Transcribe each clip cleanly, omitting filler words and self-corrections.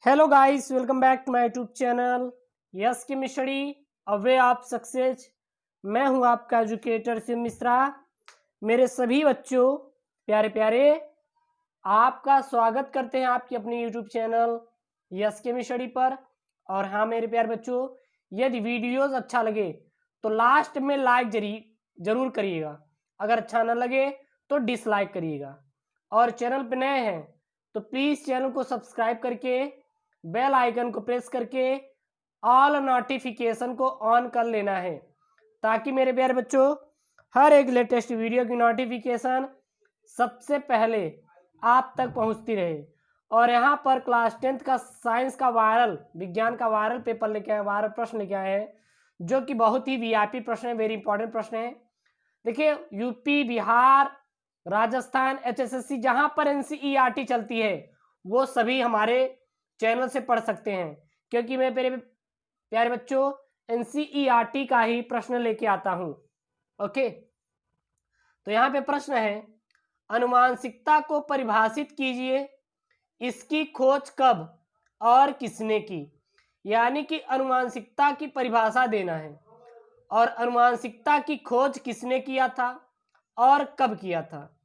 Hello guys, welcome back to my YouTube channel yes chemistry a way of success. मैं हूं आपका educator Shiv Mishra. मेरे सभी बच्चों प्यारे प्यारे, आपका स्वागत करते हैं आपकी अपनी यूट्यूब चैनल यस केमिस्ट्री पर। और हाँ मेरे प्यारे बच्चों, यदि वीडियोस अच्छा लगे तो लास्ट में लाइक जरूर करिएगा। अगर अच्छा ना लगे तो डिसलाइक करिएगा। और चैनल पर नए हैं तो प्लीज़ चैनल को सब्सक्राइब करके बेल आइकन को प्रेस करके ऑल नोटिफिकेशन को ऑन कर लेना है, ताकि मेरे प्यारे बच्चों हर एक लेटेस्ट वीडियो की नोटिफिकेशन सबसे पहले आप तक पहुंचती रहे। और यहाँ पर क्लास 10th का साइंस का विज्ञान का वायरल पेपर लेके आए, वायरल प्रश्न लेके आए हैं, जो कि बहुत ही वीआईपी प्रश्न है, वेरी इंपॉर्टेंट प्रश्न है। देखिए, यूपी, बिहार, राजस्थान, एचएसएससी जहां पर एनसीईआरटी चलती है वो सभी हमारे चैनल से पढ़ सकते हैं, क्योंकि मैं मेरे प्यारे बच्चों एनसीईआरटी का ही प्रश्न लेके आता हूं। ओके, तो यहाँ पे प्रश्न है, अनुवांशिकता को परिभाषित कीजिए, इसकी खोज कब और किसने की। यानी कि अनुवांशिकता की परिभाषा देना है और अनुवांशिकता की खोज किसने किया था और कब किया था।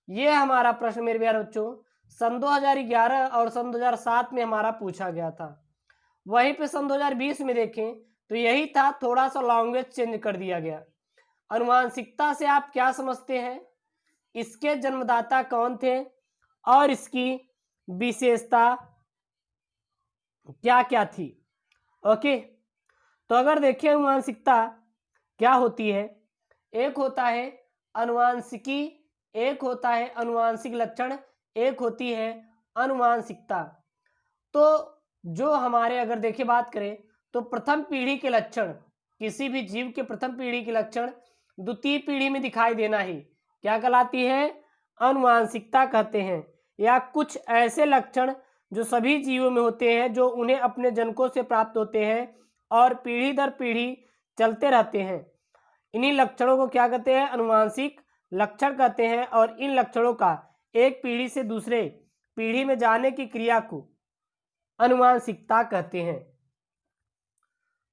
यह हमारा प्रश्न मेरे प्यारे बच्चों सन 2011 और सन 2007 में हमारा पूछा गया था। वहीं पे सन 2020 में देखें तो यही था, थोड़ा सा लैंग्वेज चेंज कर दिया गया। अनुवांशिकता से आप क्या समझते हैं, इसके जन्मदाता कौन थे और इसकी विशेषता क्या क्या थी। ओके, तो अगर देखें अनुवांशिकता क्या होती है, एक होता है अनुवांशिकी, एक होता है अनुवांशिक लक्षण, एक होती है अनुवांशिकता। तो जो हमारे अगर देखिए बात करें तो प्रथम पीढ़ी के लक्षण, किसी भी जीव के प्रथम पीढ़ी के लक्षण द्वितीय पीढ़ी में दिखाई देना ही क्या कहलाती है, अनुवांशिकता कहते हैं। या कुछ ऐसे लक्षण जो सभी जीवों में होते हैं, जो उन्हें अपने जनकों से प्राप्त होते हैं और पीढ़ी दर पीढ़ी चलते रहते हैं, इन्हीं लक्षणों को क्या कहते हैं, अनुवांशिक लक्षण कहते हैं। और इन लक्षणों का एक पीढ़ी से दूसरे पीढ़ी में जाने की क्रिया को अनुवांशिकता कहते हैं।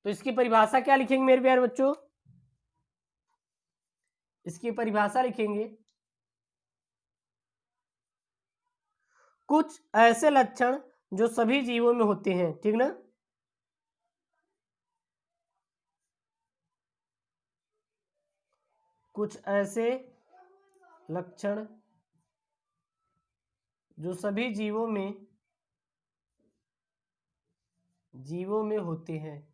तो इसकी परिभाषा क्या लिखेंगे मेरे प्यारे बच्चों, इसकी परिभाषा लिखेंगे, कुछ ऐसे लक्षण जो सभी जीवों में होते हैं, ठीक ना। कुछ ऐसे लक्षण जो सभी जीवों में होते हैं,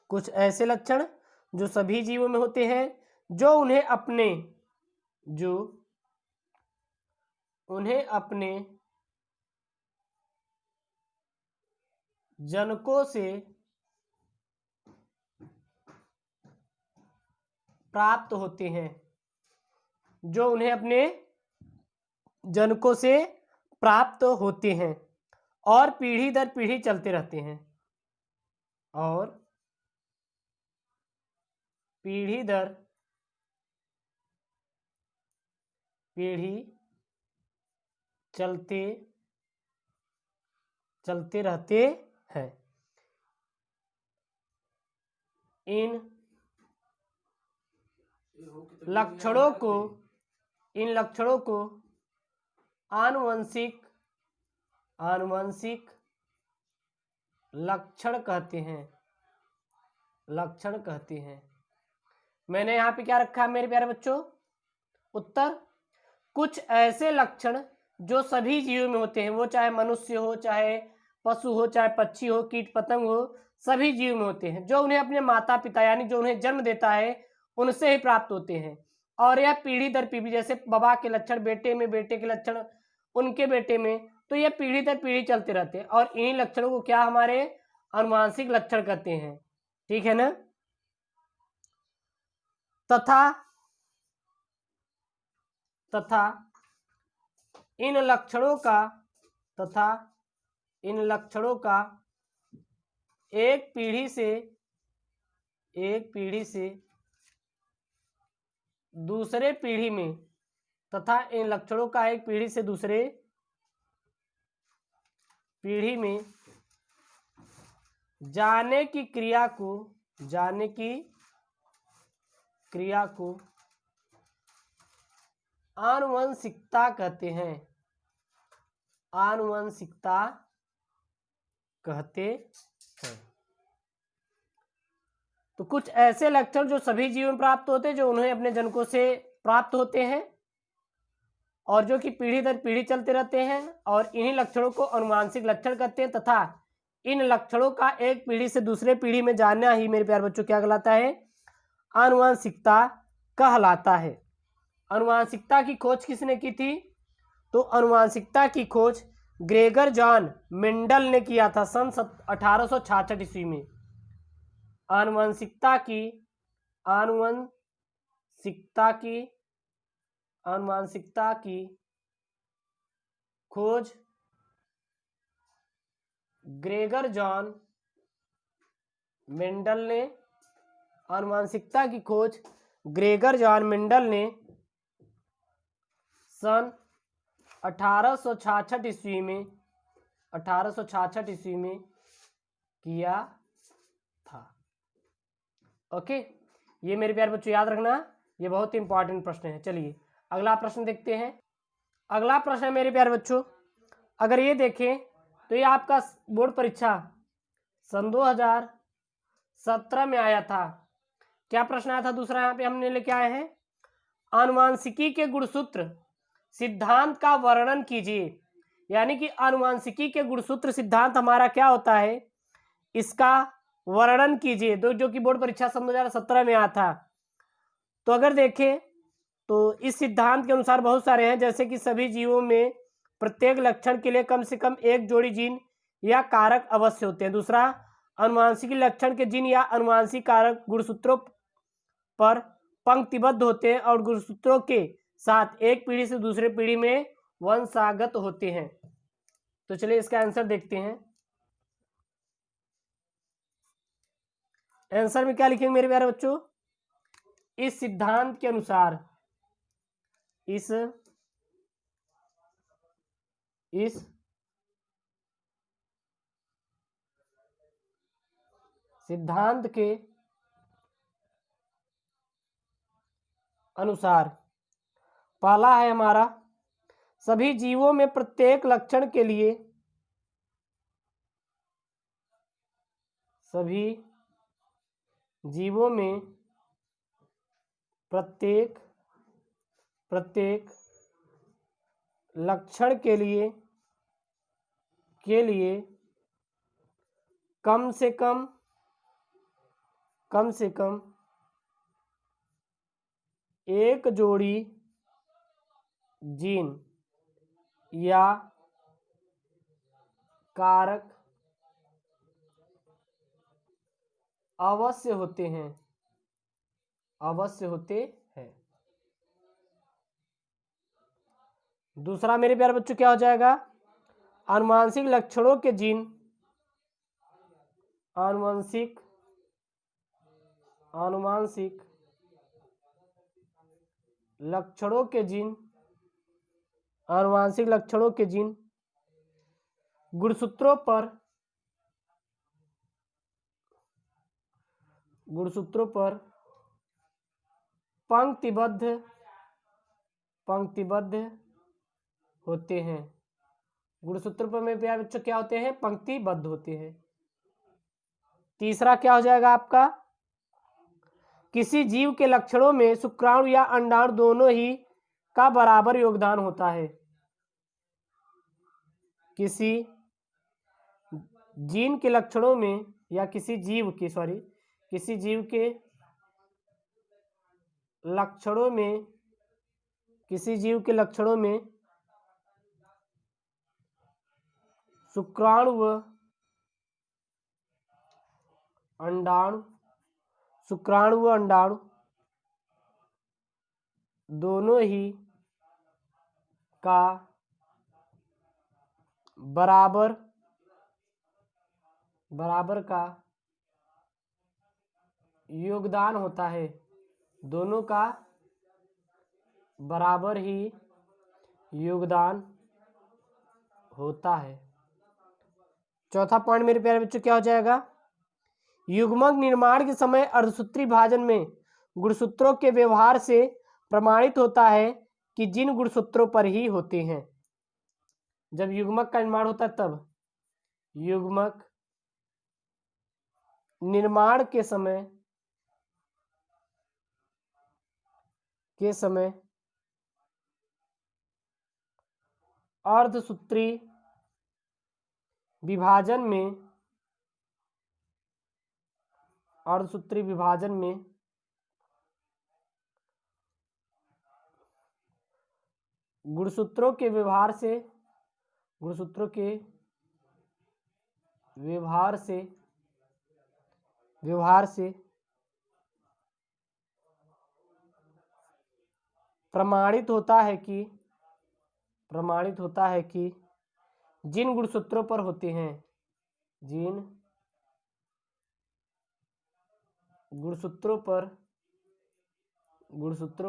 कुछ ऐसे लक्षण जो सभी जीवों में होते हैं, जो उन्हें अपने जनकों से प्राप्त होते हैं, जो उन्हें अपने जनकों से प्राप्त होते हैं और पीढ़ी दर पीढ़ी चलते रहते हैं, और पीढ़ी दर पीढ़ी चलते रहते हैं। इन लक्षणों को आनुवंशिक लक्षण कहते हैं। मैंने यहाँ पे क्या रखा है मेरे प्यारे बच्चों, उत्तर, कुछ ऐसे लक्षण जो सभी जीवों में होते हैं, वो चाहे मनुष्य हो, चाहे पशु हो, चाहे पक्षी हो, कीट पतंग हो, सभी जीव में होते हैं, जो उन्हें अपने माता पिता यानी जो उन्हें जन्म देता है उनसे ही प्राप्त होते हैं। और यह पीढ़ी दर पीढ़ी, जैसे बाबा के लक्षण बेटे में, बेटे के लक्षण उनके बेटे में, तो यह पीढ़ी दर पीढ़ी चलते रहते हैं। और इन्हीं लक्षणों को क्या हमारे अनुवांशिक लक्षण कहते हैं, ठीक है ना। तथा इन लक्षणों का एक पीढ़ी से दूसरे पीढ़ी में, तथा इन लक्षणों का एक पीढ़ी से दूसरे पीढ़ी में जाने की क्रिया को आनुवंशिकता कहते हैं। आनुवंशिकता कहते हैं। तो कुछ ऐसे लक्षण जो सभी जीवों में प्राप्त होते हैं, जो उन्हें अपने जनकों से प्राप्त होते हैं और जो कि पीढ़ी दर पीढ़ी चलते रहते हैं, और इन्हीं लक्षणों को आनुवंशिक लक्षण कहते हैं, तथा इन लक्षणों का एक पीढ़ी से दूसरे पीढ़ी में जानना ही मेरे प्यारे बच्चों क्या कहलाता है? आनुवंशिकता कहलाता है। आनुवंशिकता की खोज किसने की थी? तो आनुवंशिकता की खोज ग्रेगर जॉन मेंडल ने किया था सन 1866 ईस्वी में। आनुवंशिकता की खोज ग्रेगर जॉन मेंडल ने सन 1866 ईस्वी में किया था। ओके, ये मेरे प्यारे बच्चों याद रखना, ये बहुत ही इंपॉर्टेंट प्रश्न है। चलिए अगला प्रश्न देखते हैं। अगला प्रश्न है मेरे प्यारे बच्चों, अगर ये देखें तो ये आपका बोर्ड परीक्षा सन 2017 में आया था। क्या प्रश्न आया था? दूसरा यहाँ पे हमने लेके आए हैं, आनुवंशिकी के गुणसूत्र सिद्धांत का वर्णन कीजिए। यानी कि आनुवंशिकी के गुणसूत्र सिद्धांत हमारा क्या होता है, इसका वर्णन कीजिए, जो कि बोर्ड परीक्षा सन 2017 में आया था। तो अगर देखें तो इस सिद्धांत के अनुसार बहुत सारे हैं, जैसे कि सभी जीवों में प्रत्येक लक्षण के लिए कम से कम एक जोड़ी जीन या कारक अवश्य होते हैं। दूसरा, आनुवंशिक लक्षण के जीन या आनुवंशिक कारक गुणसूत्रों पर पंक्तिबद्ध होते हैं और गुणसूत्रों के साथ एक पीढ़ी से दूसरे पीढ़ी में वंशागत होते हैं। तो चलिए इसका आंसर देखते हैं। आंसर में क्या लिखेंगे मेरे प्यारे बच्चों? इस सिद्धांत के अनुसार, इस सिद्धांत के अनुसार पहला है हमारा, सभी जीवों में प्रत्येक लक्षण के लिए प्रत्येक लक्षण के लिए कम से कम एक जोड़ी जीन या कारक अवश्य होते हैं। दूसरा मेरे प्यारे बच्चों क्या हो जाएगा? आनुवंशिक लक्षणों के जीन, आनुवंशिक लक्षणों के जीन गुणसूत्रों पर पंक्तिबद्ध होते हैं। गुणसूत्र पर मेरे प्यारे बच्चों क्या होते हैं? पंक्तिबद्ध होते हैं। तीसरा क्या हो जाएगा आपका? किसी जीव के लक्षणों में शुक्राणु या अंडाणु दोनों ही का बराबर योगदान होता है। किसी जीन के लक्षणों में या किसी जीव के लक्षणों में शुक्राणु व अंडाणु दोनों ही का बराबर का योगदान होता है। दोनों का बराबर ही योगदान होता है। चौथा पॉइंट मेरे प्यारे बच्चों क्या हो जाएगा, युग्मक निर्माण के समय अर्धसूत्री विभाजन में गुणसूत्रों के व्यवहार से प्रमाणित होता है कि जिन गुणसूत्रों पर ही होते हैं। जब युग्मक का निर्माण होता है तब युग्मक निर्माण के समय अर्धसूत्री विभाजन में गुणसूत्रों के व्यवहार से प्रमाणित होता है कि जिन गुणसूत्रों पर होते हैं, जिन गुणसूत्रों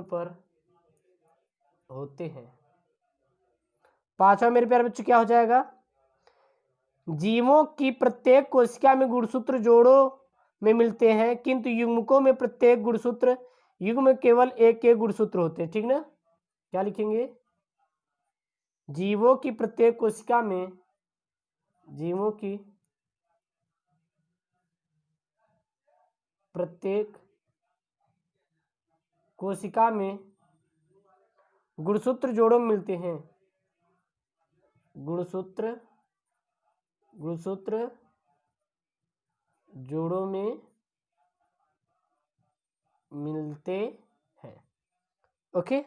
पर होते हैं। पांचवा मेरे प्यारे बच्चों क्या हो जाएगा, जीवों की प्रत्येक कोशिका में गुणसूत्र जोड़ों में मिलते हैं, किंतु युग्मकों में प्रत्येक गुणसूत्र युग्म में केवल एक एक गुणसूत्र होते हैं। ठीक ना, क्या लिखेंगे, जीवों की प्रत्येक कोशिका में गुणसूत्र जोड़ों में मिलते हैं, गुणसूत्र जोड़ों में मिलते हैं। ओके,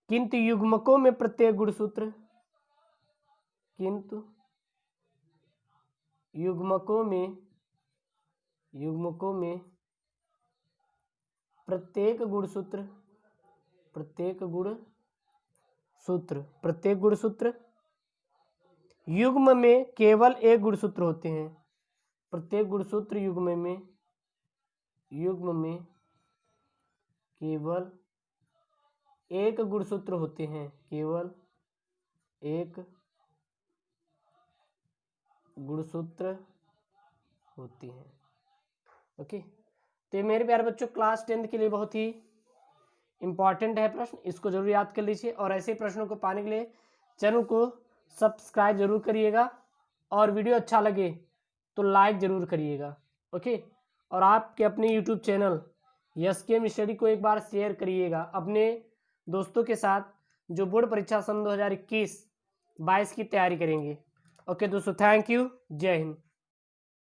किंतु युग्मकों में प्रत्येक गुणसूत्र प्रत्येक गुणसूत्र युग्म में केवल एक गुणसूत्र होते हैं। प्रत्येक गुणसूत्र युग्म में केवल एक गुणसूत्र होते हैं, केवल एक गुणसूत्र होते हैं। ओके, तो मेरे प्यारे बच्चों क्लास 10 के लिए बहुत ही इंपॉर्टेंट है प्रश्न, इसको जरूर याद कर लीजिए। और ऐसे प्रश्नों को पाने के लिए चैनल को सब्सक्राइब जरूर करिएगा, और वीडियो अच्छा लगे तो लाइक जरूर करिएगा। ओके, और आपके अपने यूट्यूब चैनल एसकेएम स्टडी को एक बार शेयर करिएगा अपने दोस्तों के साथ जो बोर्ड परीक्षा सन 2021-22 की तैयारी करेंगे। ओके दोस्तों, थैंक यू, जय हिंद।